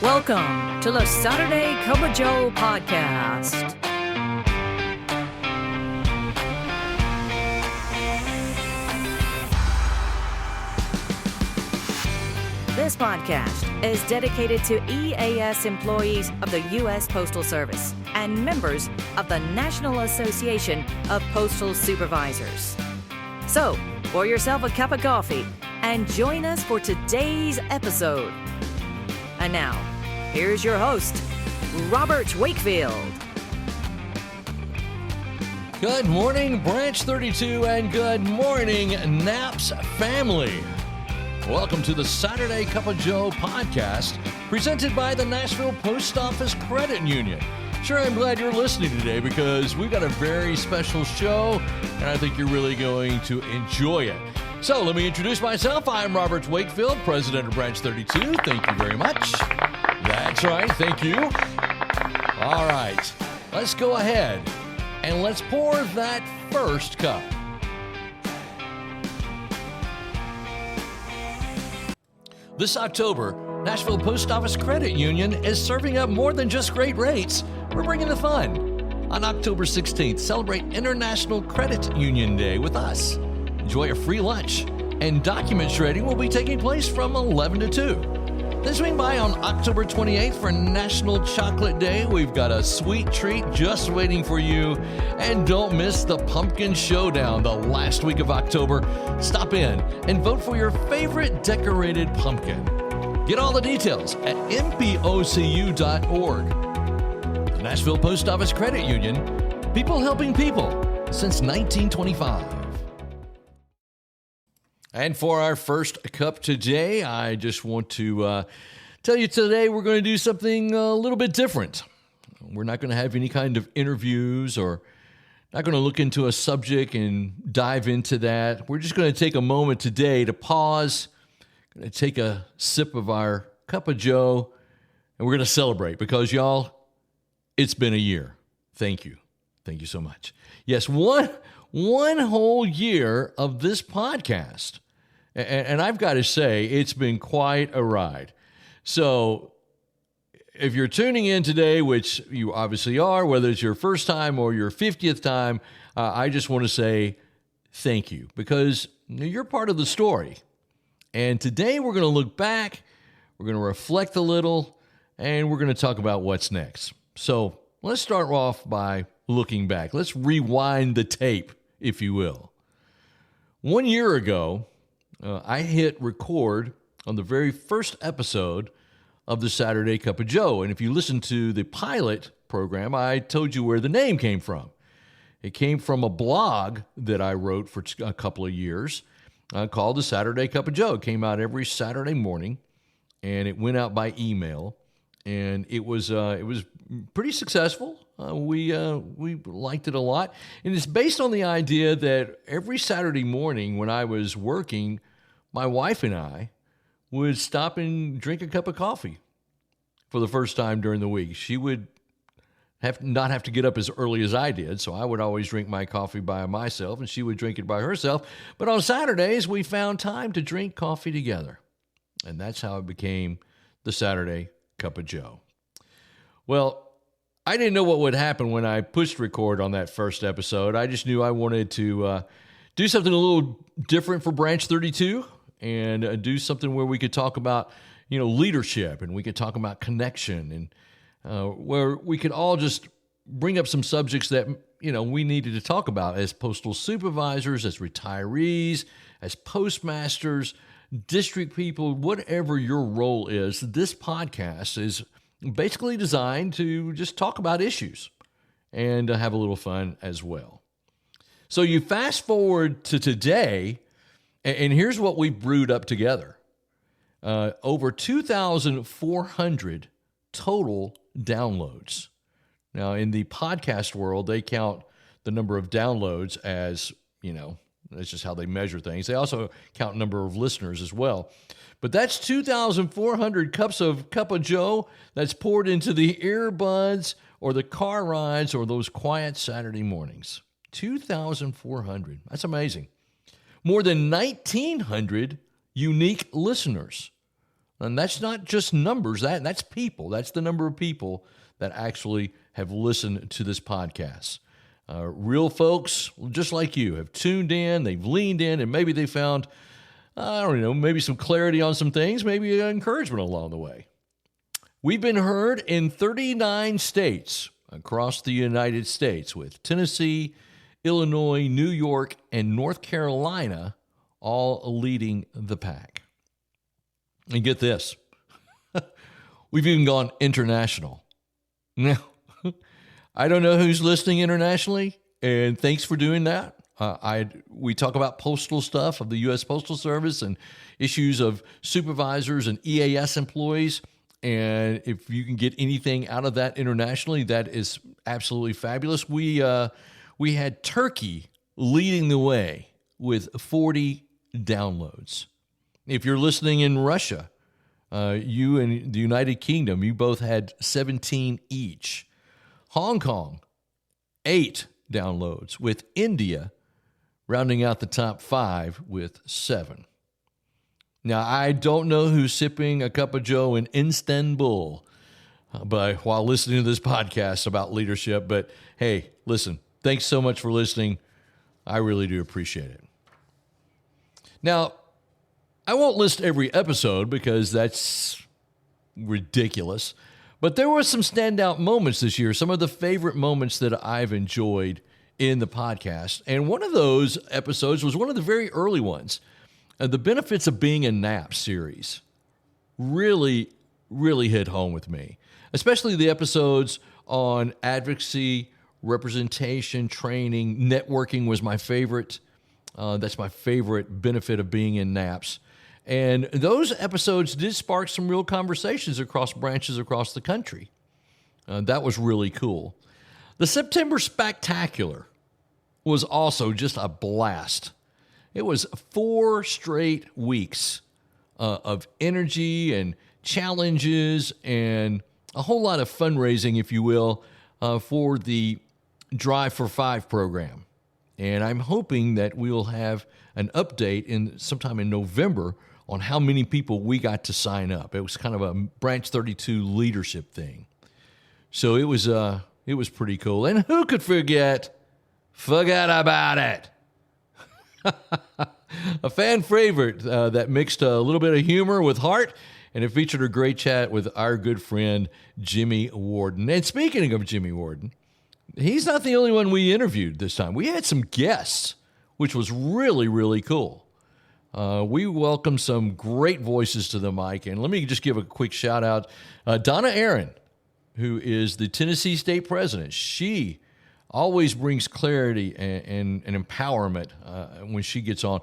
Welcome to the Saturday CuppaJoe Podcast. This podcast is dedicated to EAS employees of the U.S. Postal Service and members of the National Association of Postal Supervisors. So, pour yourself a cup of coffee and join us for today's episode. And now, here's your host, Robert Wakefield. Good morning, Branch 32, and good morning, Naps family. Welcome to the Saturday CuppaJoe Podcast, presented by the Nashville Post Office Credit Union. Sure, I'm glad you're listening today because we've got a very special show, and I think you're really going to enjoy it. So let me introduce myself. I'm Robert Wakefield, president of Branch 32. Thank you very much. That's right. Thank you. All right. Let's go ahead and let's pour that first cup. This October, Nashville Post Office Credit Union is serving up more than just great rates. We're bringing the fun. On October 16th, celebrate International Credit Union Day with us. Enjoy a free lunch, and document shredding will be taking place from 11 to 2. Then swing by on October 28th for National Chocolate Day. We've got a sweet treat just waiting for you. And don't miss the Pumpkin Showdown the last week of October. Stop in and vote for your favorite decorated pumpkin. Get all the details at npocu.org. The Nashville Post Office Credit Union, people helping people since 1925. And for our first cup today, I just want to tell you today we're going to do something a little bit different. We're not going to have any kind of interviews or not going to look into a subject and dive into that. We're just going to take a moment today to pause, going to take a sip of our Cup of Joe, and we're going to celebrate because, y'all, it's been a year. Thank you. Thank you so much. Yes, one whole year of this podcast. And I've got to say, it's been quite a ride. So if you're tuning in today, which you obviously are, whether it's your first time or your 50th time, I just want to say thank you because you're part of the story. And today we're going to look back, we're going to reflect a little, and we're going to talk about what's next. So let's start off by looking back. Let's rewind the tape, if you will. 1 year ago, I hit record on the very first episode of the Saturday CuppaJoe. And if you listen to the pilot program, I told you where the name came from. It came from a blog that I wrote for a couple of years called the Saturday CuppaJoe. It came out every Saturday morning, and it went out by email. And it was pretty successful. We liked it a lot. And it's based on the idea that every Saturday morning when I was working, my wife and I would stop and drink a cup of coffee for the first time during the week. She would not have to get up as early as I did, so I would always drink my coffee by myself, and she would drink it by herself. But on Saturdays, we found time to drink coffee together. And that's how it became the Saturday CuppaJoe. Well, I didn't know what would happen when I pushed record on that first episode. I just knew I wanted to do something a little different for Branch 32 and do something where we could talk about, leadership, and we could talk about connection, and where we could all just bring up some subjects that, we needed to talk about as postal supervisors, as retirees, as postmasters, district people, whatever your role is. This podcast is basically designed to just talk about issues and have a little fun as well. So you fast forward to today, and here's what we brewed up together. Over 2,400 total downloads. Now, in the podcast world, they count the number of downloads as, that's just how they measure things. They also count number of listeners as well. But that's 2,400 cups of CuppaJoe that's poured into the earbuds or the car rides or those quiet Saturday mornings. 2,400. That's amazing. More than 1,900 unique listeners. And that's not just numbers, that's people. That's the number of people that actually have listened to this podcast. Real folks, just like you, have tuned in, they've leaned in, and maybe they found, maybe some clarity on some things, maybe encouragement along the way. We've been heard in 39 states across the United States, with Tennessee, Illinois, New York, and North Carolina all leading the pack. And get this, we've even gone international. Now, I don't know who's listening internationally, and thanks for doing that. We talk about postal stuff of the U.S. Postal Service and issues of supervisors and EAS employees. And if you can get anything out of that internationally, that is absolutely fabulous. We had Turkey leading the way with 40 downloads. If you're listening in Russia, you and the United Kingdom, you both had 17 each. Hong Kong, 8 downloads, with India rounding out the top 5 with 7. Now, I don't know who's sipping a cup of Joe in Istanbul while listening to this podcast about leadership, but hey, listen, thanks so much for listening. I really do appreciate it. Now, I won't list every episode because that's ridiculous, but there were some standout moments this year, some of the favorite moments that I've enjoyed in the podcast. And one of those episodes was one of the very early ones. The Benefits of Being a NAP series really, really hit home with me, especially the episodes on advocacy, representation, training, networking was my favorite. That's my favorite benefit of being in NAPS. And those episodes did spark some real conversations across branches across the country. That was really cool. The September Spectacular was also just a blast. It was 4 straight weeks of energy and challenges and a whole lot of fundraising, if you will, for the Drive for 5 program. And I'm hoping that we'll have an update sometime in November on how many people we got to sign up. It was kind of a Branch 32 leadership thing. So it was pretty cool. And who could forget about it? A fan favorite that mixed a little bit of humor with heart, and it featured a great chat with our good friend Jimmy Warden. And speaking of Jimmy Warden, he's not the only one we interviewed this time. We had some guests, which was really, really cool. We welcomed some great voices to the mic, and let me just give a quick shout out. Donna Aaron, who is the Tennessee State President, she always brings clarity and empowerment when she gets on.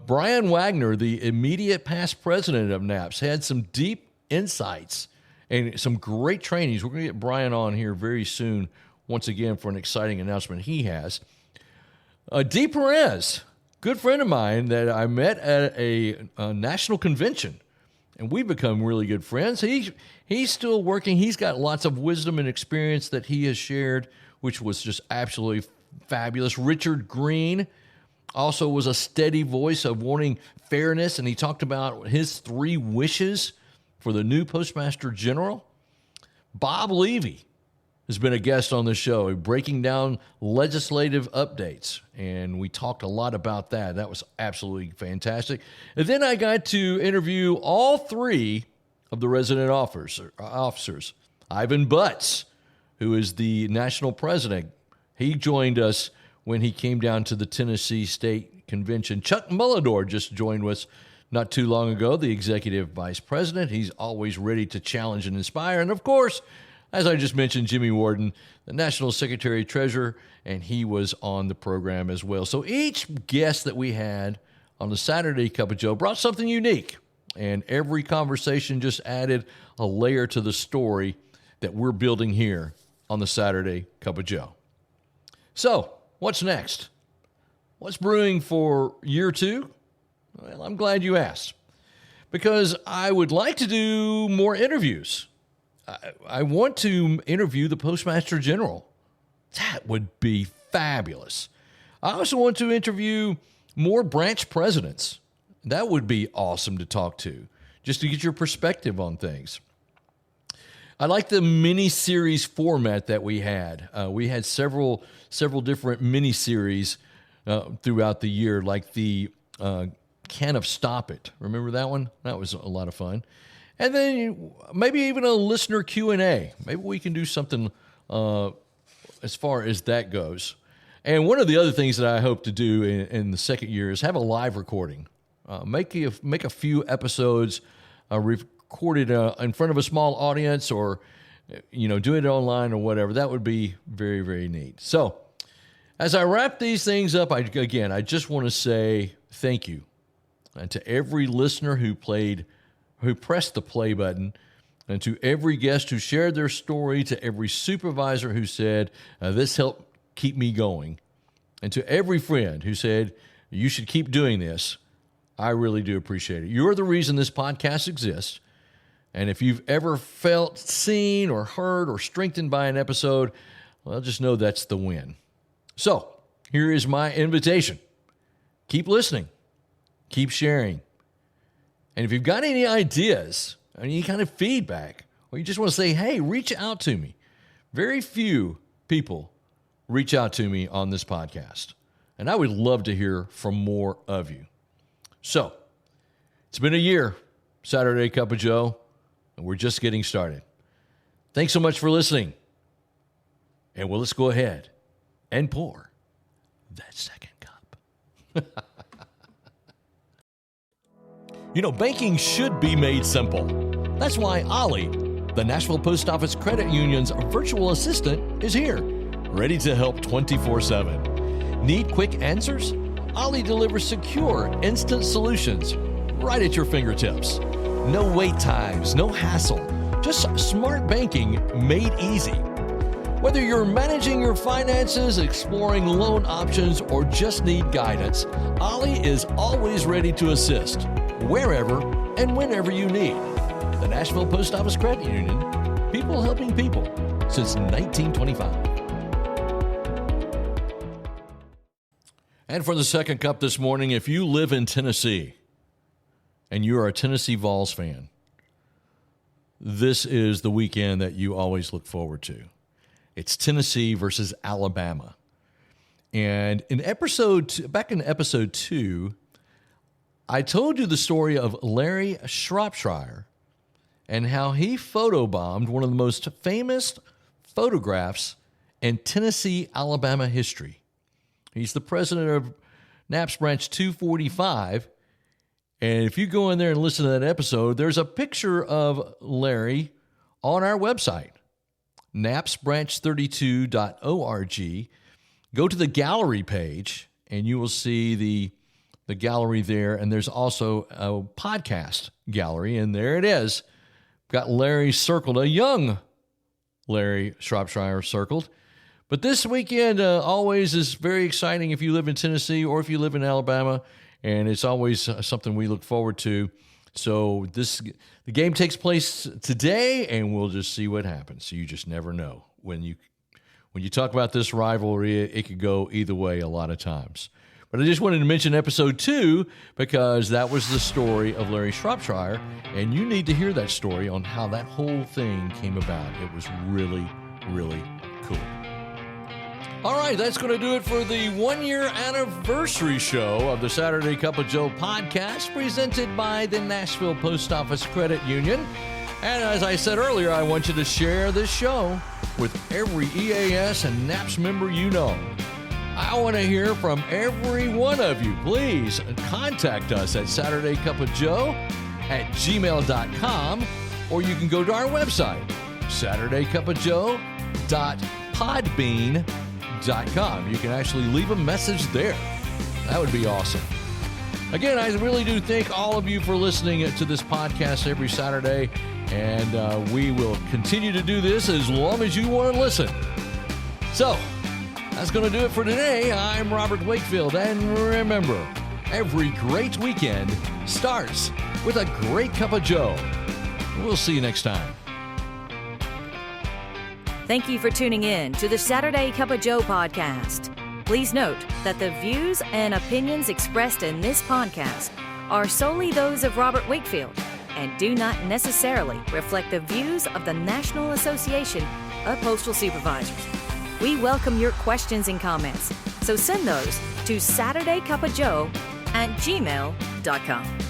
Brian Wagner, the immediate past president of NAPS, had some deep insights and some great trainings. We're going to get Brian on here very soon, once again, for an exciting announcement he has. Dee Perez, good friend of mine that I met at a national convention, and we've become really good friends. He's still working. He's got lots of wisdom and experience that he has shared, which was just absolutely fabulous. Richard Green also was a steady voice of wanting fairness, and he talked about his 3 wishes for the new Postmaster General. Bob Levy has been a guest on the show, breaking down legislative updates, and we talked a lot about that. That was absolutely fantastic. And then I got to interview all 3 of the resident officers. Ivan Butts, who is the national president, he joined us when he came down to the Tennessee State Convention. Chuck Mullador just joined us not too long ago, the executive vice president. He's always ready to challenge and inspire. And of course, as I just mentioned, Jimmy Warden, the National Secretary Treasurer, and he was on the program as well. So each guest that we had on the Saturday Cup of Joe brought something unique, and every conversation just added a layer to the story that we're building here on the Saturday Cup of Joe. So, what's next? What's brewing for year 2? Well, I'm glad you asked, because I would like to do more interviews. I want to interview the Postmaster General. That would be fabulous. I also want to interview more branch presidents. That would be awesome to talk to. just to get your perspective on things. I like the mini-series format that we had. We had several different mini-series throughout the year, like the Can of Stop It. Remember that one? That was a lot of fun. And then maybe even a listener Q&A. Maybe we can do something as far as that goes. And one of the other things that I hope to do in the second year is have a live recording. Make a few episodes recorded in front of a small audience, or do it online or whatever. That would be very, very neat. So as I wrap these things up, I just want to say thank you to every listener who pressed the play button, and to every guest who shared their story, to every supervisor who said, this helped keep me going, and to every friend who said, you should keep doing this. I really do appreciate it. You're the reason this podcast exists. And if you've ever felt seen or heard or strengthened by an episode, well, just know that's the win. So here is my invitation. Keep listening. Keep sharing. And if you've got any ideas, any kind of feedback, or you just want to say, hey, reach out to me. Very few people reach out to me on this podcast, and I would love to hear from more of you. So, it's been a year, Saturday Cup of Joe, and we're just getting started. Thanks so much for listening. And let's go ahead and pour that second cup. Banking should be made simple. That's why Ollie, the Nashville Post Office Credit Union's virtual assistant, is here, ready to help 24/7. Need quick answers? Ollie delivers secure, instant solutions right at your fingertips. No wait times, no hassle, just smart banking made easy. Whether you're managing your finances, exploring loan options, or just need guidance, Ollie is always ready to assist, wherever and whenever you need. The Nashville Post Office Credit Union, people helping people since 1925. And for the second cup this morning, if you live in Tennessee and you're a Tennessee Vols fan, this is the weekend that you always look forward to. It's Tennessee versus Alabama. And back in episode 2, I told you the story of Larry Shropshire and how he photobombed one of the most famous photographs in Tennessee, Alabama history. He's the president of Naps Branch 245. And if you go in there and listen to that episode, there's a picture of Larry on our website, napsbranch32.org. Go to the gallery page, and you will see the gallery there. And there's also a podcast gallery, and there it is. Got Larry circled, a young Larry Shropshire circled. But this weekend always is very exciting if you live in Tennessee or if you live in Alabama, and it's always something we look forward to. So the game takes place today, and we'll just see what happens. You just never know. When you talk about this rivalry, it could go either way a lot of times. But I just wanted to mention episode 2 because that was the story of Larry Shropshire, and you need to hear that story on how that whole thing came about. It was really, really cool. All right, that's going to do it for the 1-year anniversary show of the Saturday CuppaJoe Podcast, presented by the Nashville Post Office Credit Union. And as I said earlier, I want you to share this show with every EAS and NAPS member you know. I want to hear from every one of you. Please contact us at SaturdayCuppaJoe@gmail.com, or you can go to our website, SaturdayCuppaJoe.podbean.com. You can actually leave a message there. That would be awesome. Again, I really do thank all of you for listening to this podcast every Saturday, and we will continue to do this as long as you want to listen. So, that's going to do it for today. I'm Robert Wakefield, and remember, every great weekend starts with a great cup of Joe. We'll see you next time. Thank you for tuning in to the Saturday CuppaJoe Podcast. Please note that the views and opinions expressed in this podcast are solely those of Robert Wakefield and do not necessarily reflect the views of the National Association of Postal Supervisors. We welcome your questions and comments, so send those to SaturdayCuppaJoe@gmail.com.